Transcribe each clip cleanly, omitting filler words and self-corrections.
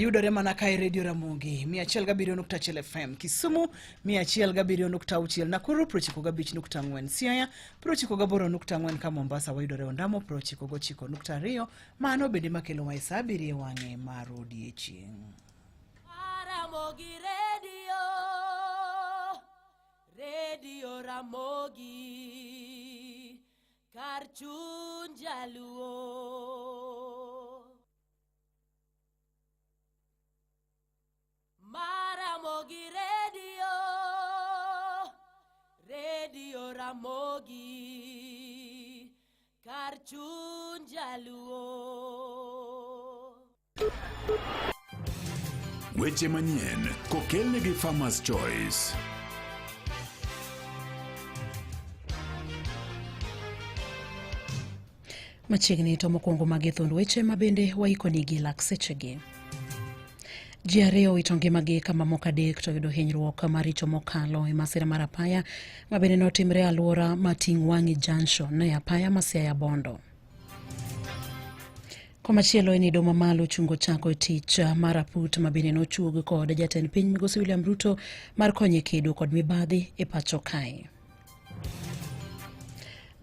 yudore mana kae Radio Ramogi 107.1 FM, Kisumu 107.6, Nakuru 95.4, Siaya 98.4 ka Mombasa wayudore Ondamo 99.2. Mano bende makelo maisabiri wang'e mar odiechieng'. Ramogi Radio Ramogi kar chuny jaluo. Ramogi Radio Ramogi kar chuny jaluo. Weche manyien kokelnegi Farmers Choice. Machiegni to mokwongo mag thund weche mabende waikonigi lak sechegi. Ji ariyo wito ngimagi kama moko adek to yudo hinyruok maricho mokalo e masira mar apaya mabende notimre e alwora mating' Wang'i Junction e apaya ma Siaya Bondo. Komachielo en Idoma Malo chungo chako tich mar aput mabende nochug kod jatend piny Migosi William Ruto mar konyo kedo kod mibadhi e pacho kae.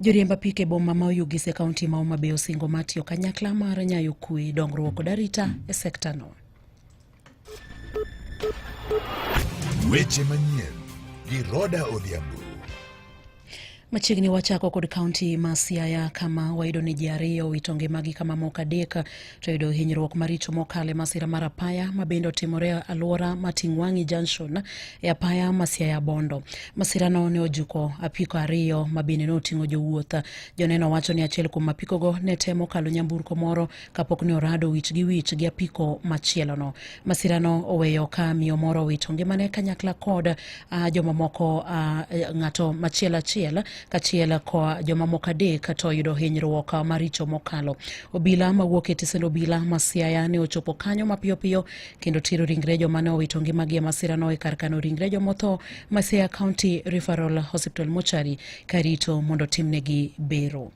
Joriemb apike boma ma Oyugis e kaunti ma Homa Bay osingo matiyo kanyakla mar nyayo kwe, dongruok kod arita e sekta no. Weche manyien gi Roda Odhiambo. Machiegni wachako kod kaunti ma Siaya kama wayudo ni ji ariyo wito ngimagi kama moko adek to yudo hinyruok maricho mokalo e masira mar apaya mabende otimore e alwora mating' Wang'i Junction e apaya ma Siaya Bondo. Masirano ne ojuko apiko ariyo mabende noting'o jowuoth. Joneno wacho ni achiel kuom apikogo ne temo kalo nyamburko moro kapok ne orado wich gi apiko machielono. Masirano oweyo ka miyo moro wito ngimane kanyakla kod jomamoko ng'ato machielo achiel kachiel ko joma moko adek to yudo hinyruok maricho mokalo. Obila mawuok e tisend obila ma Siaya ne ochopo kanyo mapiyo piyo kendo tero ringre joma ne owito ngimagi e masirano e kar kano ringre jomotho ma Siaya County Referral Hospital Mochari karito mondo timnegi bero.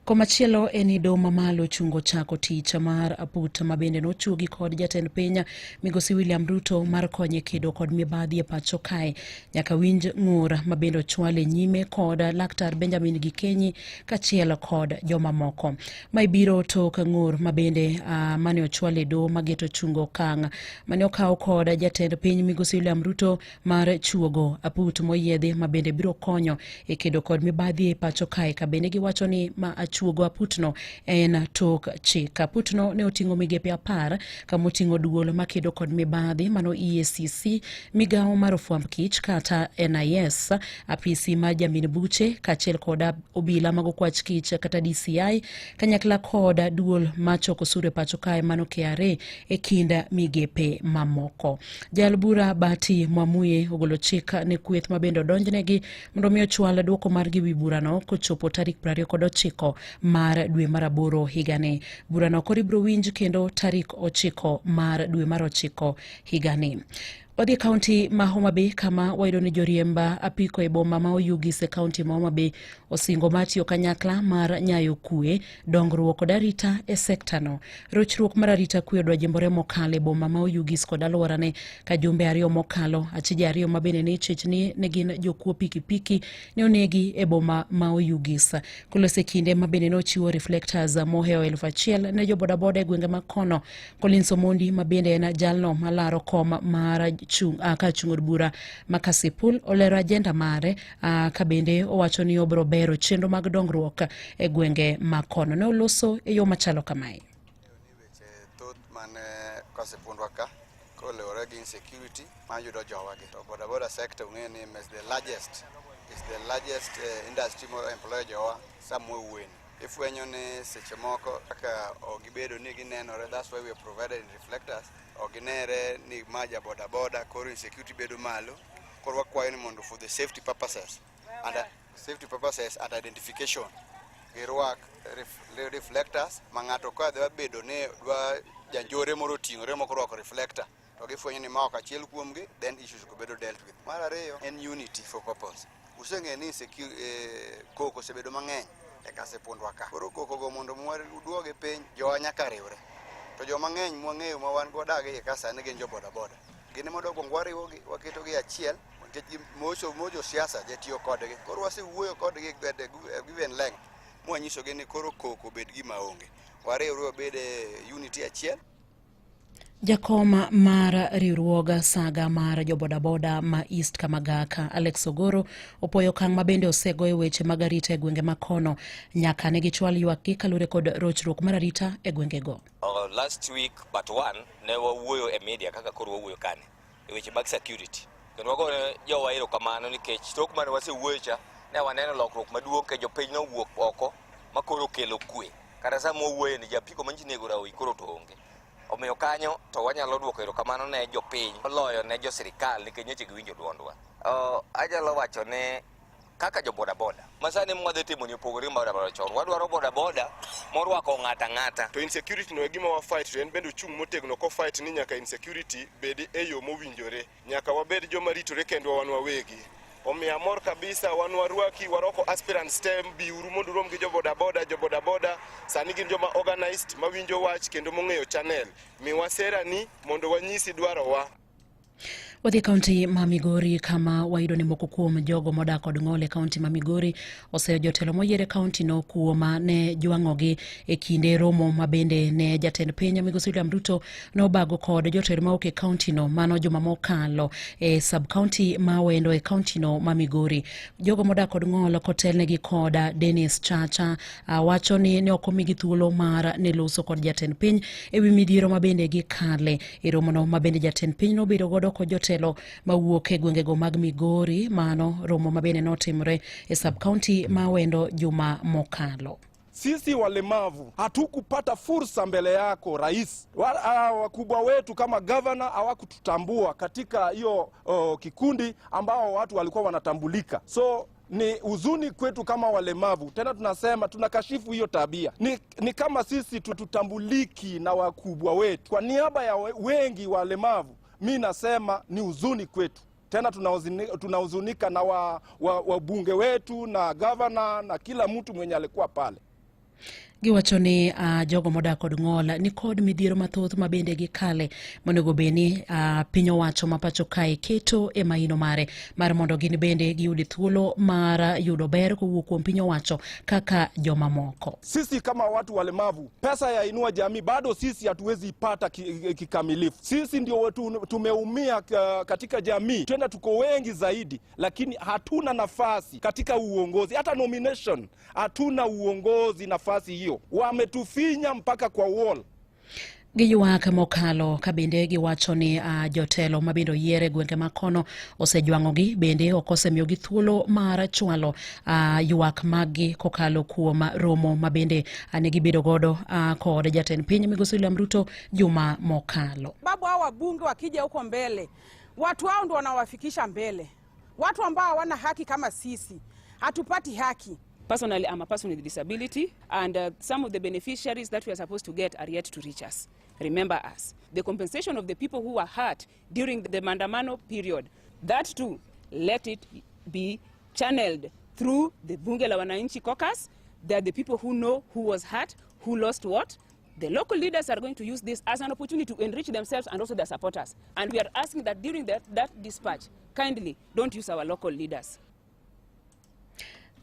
Komachielo en Idoma Malo chungo chako tich mar aput mabende nochugi kod jatend piny Migosi William Ruto mar konyo kedo kod mibadhi e pacho kae. Nyaka winj ng'ur mabende ochwale nyime kod Laktar Benjamin Gikenyi kachiel kod joma moko. Maibiro tok ng'ur mabende mane ochwale do mageto chungo kang' mane okaw kod jatend piny Migosi William Ruto mar chuogo aput moyiedhi mabende biro konyo e kedo kod mibadhi e pacho kae. Kabende giwacho ni chuogo aputno en tok chik. Aputno ne oting'o migepe 10 kama oting'o duol makedo kod mibadhi mano EACC, migawo mar fwamb kich kata NIS, apisi mar Jamin Buche kachiel kod obila mag okwach kich kata DCI kanyakla kod duol machoko sure pacho kae mano KRA e kinda migepe mamoko. Jalbura Bati Mwamuye ogolo chik ne kweth mabende odonjnegi mondo mi ochwal duoko margi wi burano kochopo tarik 29 mar dwe mar 8 higani. Burano koro ibiro winj kendo tarik 9 mar dwe mar 9 higani. Wadhi kaunti ma Homa Bay kama wayudo ni joriemba apiko e boma ma Oyugis e kaunti ma Homa Bay osingo matiyo kanyakla mar nyayo kwe, dongruok kod arita e sekta no. Rochruok mar arita kwe odwa jimbore mokalo e boma ma Oyugis kod alworane ka jumbe ariyo mokalo. Achije ariyo mabende ne ichich ni gin jokuo pikipiki ne onegi e boma ma Oyugis. Kolose kinde mabende nochiwo reflectors moheo 1,000 ne jo bodaboda e gwenge makono. Collins Omondi mabende en jalno malaro kom mar ka chung'od bura Makasipul olero agenda mare kabende owacho ni obro bero chenro mag dongruok e gwenge makono. Ne oloso e yo machalo kamae. Thoth mane Kasipundwa ka kolewore gi insecurity mayudo jowagi. To bodaboda sector ung'eni is the largest industry mo employ jowa somewhere when. Ifwenyo ni seche moko kaka ogibedo ni ginenore, that's why we provided reflectors. Oginere ni maja boda koro insecurity bedo malo. Koro wakwayo ni mondo for the safety purposes and identification girwak reflectors mang'ato ka dwa bedo ne dwa janjore moro ting'ore moko rwako reflector to gifwenyo ni ma ok achiel kuomgi, then issues go bedo dealt with. Mar ariyo en unity for purpose. Useng'e ni koko osebedo mang'eny e Kasipundwa ka. Koro koko go mondo uduoge piny jowa nyaka riwre. to joma ng'eny mwang'eyo ma wan godag e ka sani gin jo bodaboda. Gin ema dwoko wariwogi waketogi achiel nikech mojo siasa jatiyo kodgi. Koro wasewuoyo kodgi given length mwanyisogi ni koro koko bed gima onge. Wariwre wabed unity achiel. Jakoma mar riwruoga saga mar jobodaboda ma East Kamagaka Alex Ogoro opoyo kang' mabende osego e weche mag arita e gwenge makono nyaka ne gichwal ywak gi kalure kod rochruok mar arita e gwengego. Last week but one ne wawuoyo e media kaka koro wawuoyo kane e weche mag security. Kendo wago jowa erokamano nikech tok mane wasewuoyo cha ne waneno lokruok maduong' ke jopiny nowuok oko makoro kelo kwe. Kata sama wawuoyo ni japiko manjinego rawi koro to onge. Omiyo kanyo to wanyalo dwoko erokamano ne jopiny moloyo ne jo sirikal nikech nyeche giwinjo duondwa. Anyalo wacho ne kaka jo bodaboda masani mwadhi timo ni opogore bodaboda chon. Wadwaro bodaboda morwako ng'ata. To insecurity no e gima wa fight to en bende chung motegno ko fight ni nyaka insecurity bedi e yo mowinjore. Nyaka wabed joma ritore kendwa wan wawegi. Omiya mor kabisa wan warwaki waroko aspirant STEM biuru mondo rom gi jo bodaboda sani gin joma organized mawinjo wach kendo mong'eyo channel. Miwasera ni mondo wanyisi dwarowa. Wadhi kaunti ma Migori kama wayudo ni moko kuom jogo modak kod ng'ol e kaunti ma Migori oseyo jotelo moyiere kaunti no kuom ne jwang'ogi e kinde romo mabende ne jatend piny Migosi William Ruto nobago kod jotelo ma ok e kaunti no mano juma mokalo e sub county ma wendo e kaunti no ma Migori. Jogo modak kod ng'ol kotelnegi kod Dennis Chacha wacho ni ne ok omigi thuolo mar ne loso kod jatend piny e wi midhiero mabende gi kale e romo no mabende jatend piny no biro godo kod jotelo mawuok e gwengego mag Migori. Mano romo mabende notimre e sub county ma wendo juma mokalo. Sisi walemavu hatukupata fursa mbele yako rais. Wakubwa wetu kama governor hawakututambua katika hiyo kikundi ambao watu walikuwa wanatambulika. So ni huzuni kwetu kama walemavu. Tena tunasema tunakashifu hiyo tabia. Ni kama sisi tutambuliki na wakubwa wetu. Kwa niaba ya wengi walemavu mi nasema ni huzuni kwetu. Tena tunahuzunika na wabunge wetu na governor na kila mtu mwenye alikuwa pale. Giwacho ni jogo modak kod ng'ol ni kod midhiero mathoth mabende gi kale monego beni piny owacho ma pacho kae keto e maino mare mar mondo gin bende giyudi thuolo mar yudo ber kowuok kuom piny owacho kaka joma moko. Sisi kama watu walemavu pesa ya Inua Jamii bado sisi hatuwezi ipata kikamilifu. Sisi ndio tumeumia katika jamii. Tena tuko wengi zaidi lakini hatuna nafasi katika uongozi. Hata nomination hatuna uongozi nafasi hiyo. Wametufinya mpaka kwa wall. Giywak mokalo kabende giwacho ni jotelo mabendo yiere gwenge makono osejwang'ogi bende okosemiyogi thuolo mar chwalo ywak magi kokalo kuom romo mabende ne gibedo godo kod jatend piny Migosi William Ruto juma mokalo. Babu hawa wabunge wakija huko mbele, watu hao ndio wanawafikisha mbele. Watu ambao hawana haki kama sisi hatupati haki. Personally, I'm a person with disability, and some of the beneficiaries that we are supposed to get are yet to reach us. Remember us. The compensation of the people who were hurt during the Mandamano period, that too, let it be channeled through the Bunge la Wananchi caucus. They are the people who know who was hurt, who lost what. The local leaders are going to use this as an opportunity to enrich themselves and also their supporters. And we are asking that during that dispatch, kindly don't use our local leaders.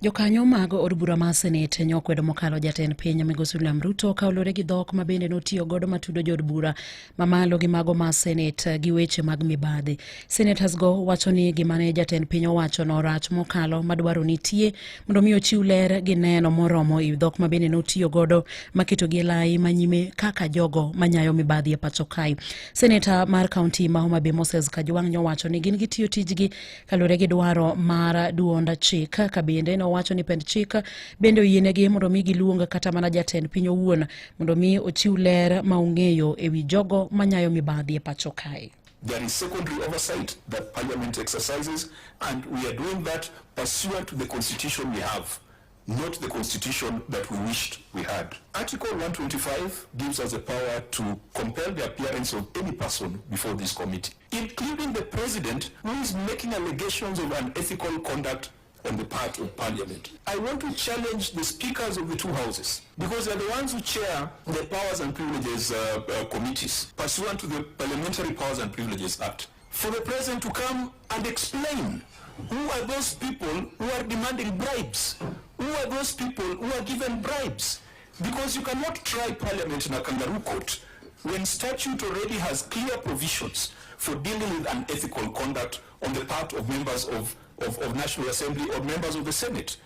Jokanyo mag od bura mar Senate nyokwedo mokalo jatend piny Migosi William Ruto kaolore gi dhok mabende notiyo godo matudo jod bura mamalo gi mago mar Senate gi weche mag mibadhi. Senators go wacho ni gimane jatend piny owacho no rach mokalo madwaro nitie mondo miyo chiw ler gi neno moromo i dhok mabende notiyo godo maketo gi lai manyime kaka jogo manyayo mibadhi e pacho kae. Senator mar kaunti ma Homa Bay Moses Kajwang' nyowacho ni gin gitiyo tijgi kalore gi dwaro mar duonda chik kabende no wacho ni pend chik bende oyienegi mondo mi giluonga kata mana jatend piny owuon mondo mi ochiw ler ma ong'eyo e wi jogo manyayo mibadhi e pacho kae. There is secondary oversight that Parliament exercises, and we are doing that pursuant to the constitution we have, not the constitution that we wished we had. Article 125 gives us the power to compel the appearance of any person before this committee, including the president, who is making allegations of unethical conduct on the part of Parliament. I want to challenge the speakers of the two houses, because they are the ones who chair the Powers and Privileges committees, pursuant to the Parliamentary Powers and Privileges Act, for the President to come and explain who are those people who are demanding bribes, who are those people who are given bribes. Because you cannot try Parliament in a kangaroo court when statute already has clear provisions for dealing with unethical conduct on the part of members of National Assembly or members of the Senate.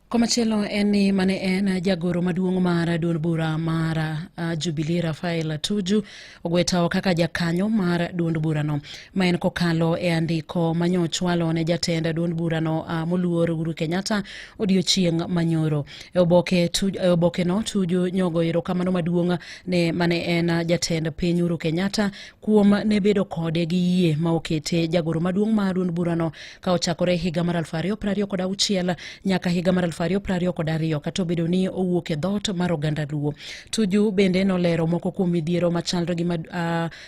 Komachielo eni mane en jagoro maduong' mar duond bura mar Jubilee Rafael Tuju ogwetao kaka jakanyo mar duond burano ma en kokalo e andiko manyochwalo ne jatend duond burano moluor Uhuru Kenyatta odiochieng' manyoro. E oboke no Tuju nyogo erokamano maduong' ne mane en jatend piny Uhuru Kenyatta kuom ne bedo kode gi yie ma okete jagoro maduong' mar duond burano ka ochakore higa mar 2026 nyaka higa mar 2022 kata obedo ni owuok e dhot mar oganda Luo. Tuju bende nolero moko kuom midhiero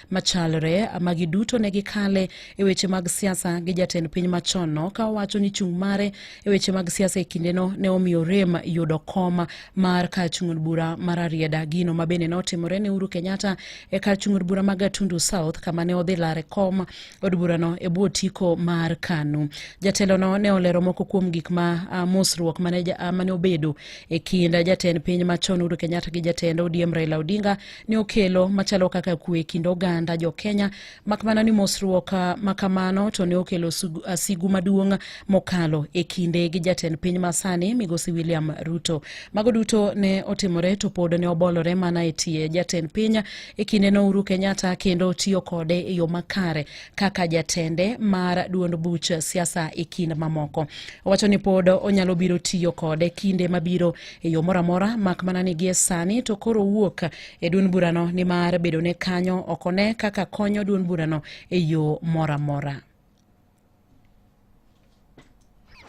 machalre magi duto ne gikale e weche mag siasa gi jatend piny machon no, ka owacho ni chung' mare e weche mag siasa e kindeno ne omiyo rem yudo kom mar kar chung' bura mar Arieda, gino ma bende notimore ne Uhuru Kenyatta e kar chung' bura mag Gatundu South kama ne odhi lare kom od burano e bwo tiko mar KANU. Jatelo no ne olero moko kuom gik ma mosruok mane obedo e kind jatend piny machon Uhuru Kenyatta gi jatend ODM Raila Odinga ne okelo machalo kaka kwe kind oganda jo Kenya, makmana ni mosruok makamano to ne okelo sigu maduong' mokalo e kinde gi jatend piny masani Migosi William Ruto. Mago duto ne otimore to pod ne obolore mana e tie jatend piny e kinde no Uhuru Kenyatta kendo tiyo kode e yo makare kaka jatende mar duond buch siasa e kind mamoko. Owacho ni pod onyalo biro tiyo kode kinde mabiro e yo moramora, makmana ni gie sani to koro wuok e duond burano ni mar bedo ne kanyo okone kaka konyo duond burano e yo moramora.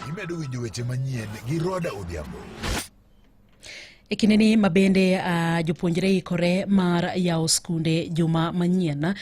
Imedo winjo weche manyien gi Roda Odhiambo. E kineni mabende jopuonjre ikore mar yawo skunde juma manyien,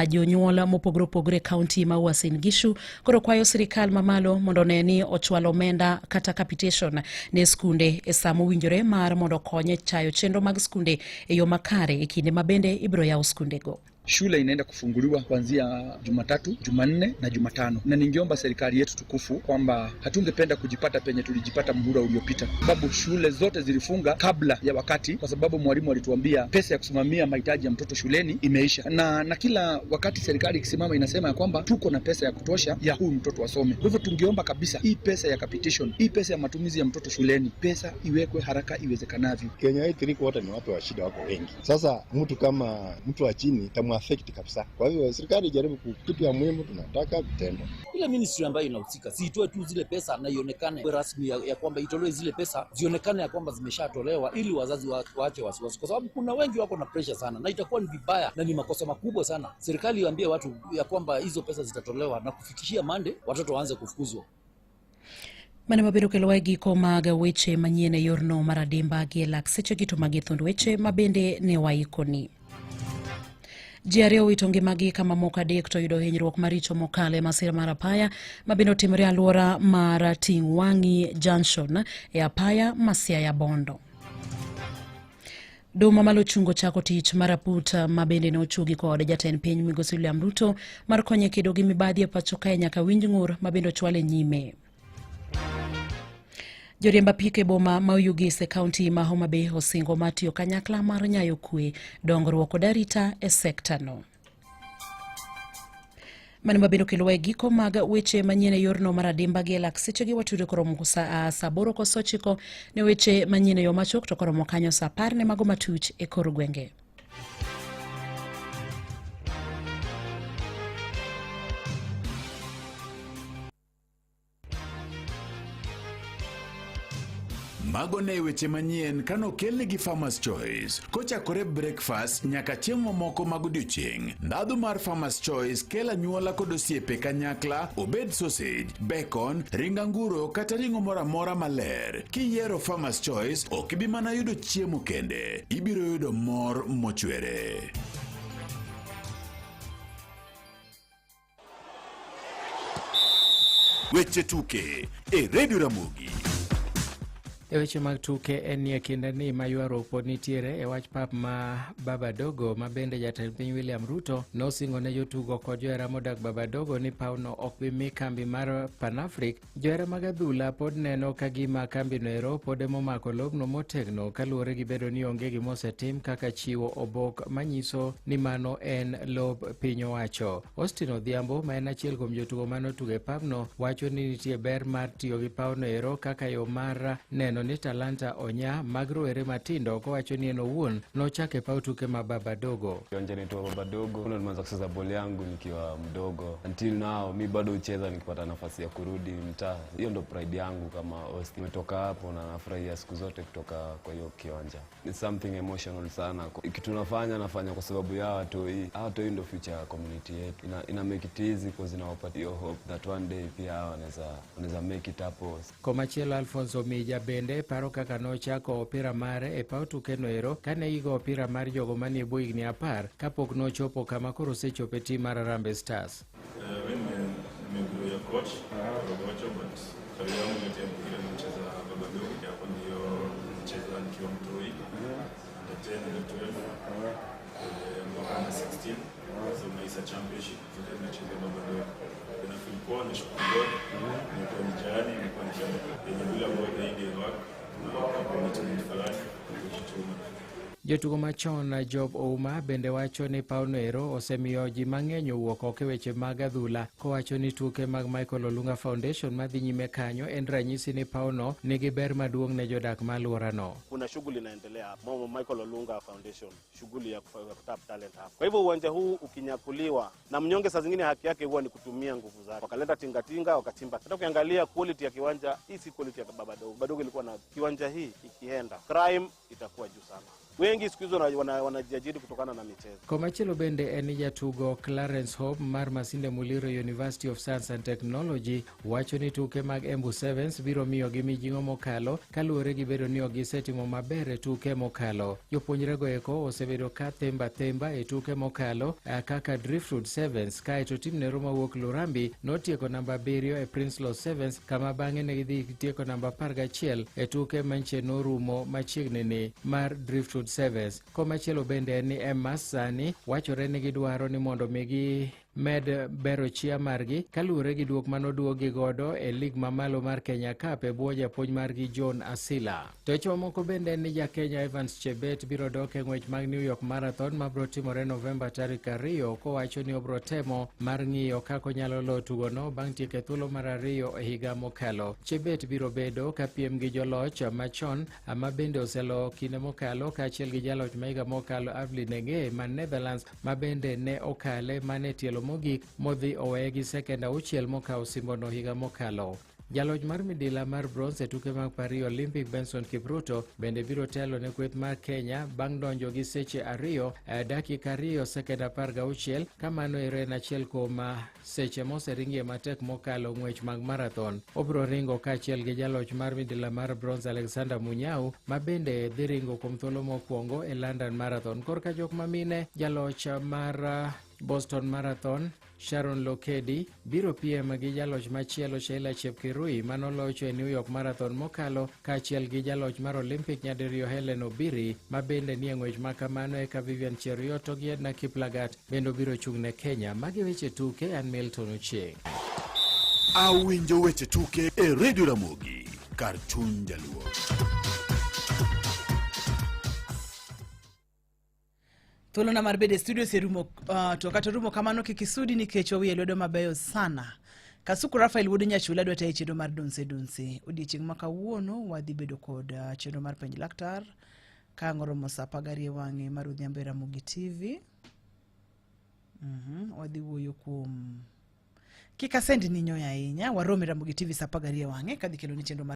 jonyuol mopogore opogore kaunti ma Uasin Gishu koro kwayo sirikal mamalo mondo ne ni ochwalo omenda kata capitation ne skunde e samo winjore mar mondo konye chayo chenro mag skunde e yo makare e kinde mabende ibro yawo skunde go. Shule inaenda kufunguliwa kuanzia Jumatatu, Jumanne na Jumatano. Na ningeomba serikali yetu tukufu kwamba hatungependa kujipata penye tulijipata muhula uliopita. Sababu shule zote zilifunga kabla ya wakati kwa sababu mwalimu alituambia pesa ya kusimamia mahitaji ya mtoto shuleni imeisha. Na kila wakati serikali ikisimama inasema ya kwamba tuko na pesa ya kutosha ya huyu mtoto asome. Kwa hivyo tungeomba kabisa hii pesa ya capitation, hii pesa ya matumizi ya mtoto shuleni, pesa iwekwe haraka iwezekanavyo. Kenya hii 3/4 ni watu wa shida wako wengi. Sasa mtu kama mtu wa chini affect kabisa. Kwa hivyo serikali jaribu kitu ya muhimu, tunataka vitendo. Ile ministry ambayo inahusika siitoe tu zile pesa na ionekane rasmi ya kwamba itolewe zile pesa, zionekane ya kwamba zimeshatolewa ili wazazi waache wasiwasi, kwa sababu kuna wengi wako na pressure sana na itakuwa ni vibaya na ni makosa makubwa sana. Serikali iambie watu ya kwamba hizo pesa zitatolewa na kufikishia Monday watoto waanze kufukuzwa. Mane mabiro kelo giko mag weche manyien e yorno mar adimba gi lak seche gito mag thund weche mabende ne waikoni. Jiario itongi magi kama moko adek to yudo hinyruok maricho mokale masira mar apaya mabende otimore alwora mar Tingwangi Junction e apaya Masiaya Bondo. Duma malo chungo chako tich maraput mabende ne ochugi kod jatend piny Migosi William Ruto mar konye kedo gi mibadhi e pacho kae nyaka winj ng'ur mabende ochwale nyime. Joriemb apike boma ma Oyugis kaunti ma Homa Bay osingo matiyo kanyakla mar nyayo kwe, dongruok kod arita e sekta no. Mane mabiro kelo giko mag weche manyien e yorno mar adimba gi lak seche gi watudo koromo saa 8:09 ne weche manyien e yo machok to koromo kanyo saa 10 ne mago matuch e kor gwenge. Mago ne weche manyien kano kelne gi Farmers Choice. Kochakore breakfast nyaka chiemo moko mag odiochieng'. Ndhadhu mar Farmers Choice kela nyuola kod osiepe kanyakla, obed sausage, bacon, ring anguro kata ring'o moramora maler. Kiyiero Farmers Choice ok ibi mana yudo chiemo kende, ibiro yudo mor mochwere. weche tuke e Radio Ramogi. E weche mag tuke en nie kinde ni mayuaruok pod nitiere e wach pap ma Babadogo ma bende jatend piny William Ruto nosingo ne jotugo kod johera modak Babadogo ni pauno ok bi mi kambi mar Pan-Afric. Johera mag adhula pod neno ka gima kambi no ero pod emomako lobno motegno kaluwore gi bedo ni onge gima osetim kaka chiwo obok manyiso ni mano en lob piny owacho. Austin Odhiambo ma en achiel kuom jotugo manotugo e pabno wacho ni nitie ber mar tiyo gi pauno ero kaka yo mar neno ni talanta onya mag rowere matindo, kowacho ni en owuon nochake paw tuke ma Babadogo. Kiwanja naitwa Babadogo, nimeanza kucheza boli yangu nikiwa mdogo. Until now mi bado hucheza nikipata nafasi ya kurudi mtaa. Hiyo ndo pride yangu kama Austin. Nimetoka hapo na nafurahia siku zote kutoka kwa hiyo kiwanja. It's something emotional sana. Kitu nafanya kwa sababu ya watu hii ndo future ya community yetu. Ina make it easy because inawapatia hope that one day pia wanaweza make it hapo. Komachielo Alfonso Mija bende paro kaka nochako opira mare e paw tuke no ero kane igo opira mar jogo manie bwo higni 10 kapok nochopo kama koro osechopo e tim mar Harambee Stars. Nimekuwa coach Robocho, but kazi yangu yote ya mpira nimecheza Babadogo, hapo ndio nimecheza nikiwa mtoi under 10 and 12 mpaka na 16, so maisha championship zote nimecheza Babadogo. Na filikuwa na shukuru nilikuwa njiani, nilikuwa yenye bila boda hii work na commitment fulani kujituma. Jotugo machon Job Ouma bende wacho ni pauno ero osemiyo ji mang'eny owuok oko e weche mag adhula, kowacho ni tuke mag Michael Olunga Foundation madhi nyime kanyo en ranyisi ni pauno nigi ber maduong' ne jodak ma alworano. Kuna shughuli inaendelea hapa Michael Olunga Foundation, shughuli ya kutap talent hapa. Kwa hivyo uwanja huu ukinyakuliwa na mnyonge, saa zingine haki yake huwa ni kutumia nguvu zake. Wakaleta tingatinga wakachimba. Hata ukiangalia quality ya kiwanja, hii si quality ya Babadogo. Babadogo ilikuwa na kiwanja hii ikienda, crime itakuwa juu sana. Wengi siku hizo wanajiajiri kutokana na michezo. Komachielo bende en jatugo Clarence Hope mar Masinde Muliro University of Science and Technology wacho ni tuke mag Embu Sevens biro miyo gi mijing'o mokalo kaluwore gi bedo ni ogisetimo maber e tuke mokalo. Jopuonjrego eko osebedo ka themba e tuke mokalo kaka Driftwood Sevens, kaeto tim nero mawuok Lurambi notieko namba 7 e Prince Law Sevens, kama bang'e ne gidhi tieko namba 11 e tuke manche norumo machiegni ni mar Driftwood Sevens. Komachielo bende ni Emma sani wachore ni gidwaro ni mondo migi med bero chia margi kaluwore gi duok manoduogi godo e lig mamalo mar Kenya Cup e bwo japuonj margi John Asila. To chomoko bende ni Kenya Evans Chebet biro dok e ng'wech mag New York Marathon ma biro timore Novemba tarik 2, kowacho ni obro temo mar ng'iyo kako nyalo lo tugono bang' tieko thuolo mar 2 e higa mokalo. Chebet biro bedo ka piem gi joloch machon ama bende oselo kinde mokalo kaachiel gi jaloch ma higa mokalo Avlin Enge man Netherlands ma bende ne okale mane tielo mogik modhi oweye gi sekenda 6 mokawo simbono higa mokalo. Jaloch mar midila mar bronze e tuke mag Paris Olympic Benson Kipruto bende biro telo ne kweth mar Kenya bang' donjo gi seche 2 dakika 2 sekenda 16 kamano ero en achiel kuom seche moseringie matek mokalo ng'wech mag marathon. Obro ringo kaachiel gi jaloch mar midila mar bronze Alexander Munyao ma bende dhi ringo kuom thuolo mokwongo e London Marathon. Korka jok mamine, jaloch mar Boston Marathon Sharon Lokedi biro piem gi jaloch machielo Sheila Chepkirui manolocho e New York Marathon mokalo kaachiel gi jaloch mar Olympic nyadiriyo Helen Obiri ma bende nie ng'wech makamano eka Vivian Cheruiyot gi Edna Kiplagat bende biro chung' ne Kenya. Magi weche tuke, an Milton Ochieng'. Awinjo weche tuke e Radio Ramogi, kar chuny jaluo. Thuolo na mar bede studio serumo to kata rumo kamano kikisudi nikech owie lwedo mabeyo sana. Kasuku Rafael wuod Nyachula dwata e chenro mar Dunse. Odiochieng' ma kawuono wadhi bedo kod chenro mar penj laktar ka ng'oromo sa 12 wang'e mar Odhiambo e Ramogi TV. Wadhi wuoyo kuom kika sendi ninyo ahinya warome Ramogi TV sa 12 wang'e kadhi kelo ni chenro mar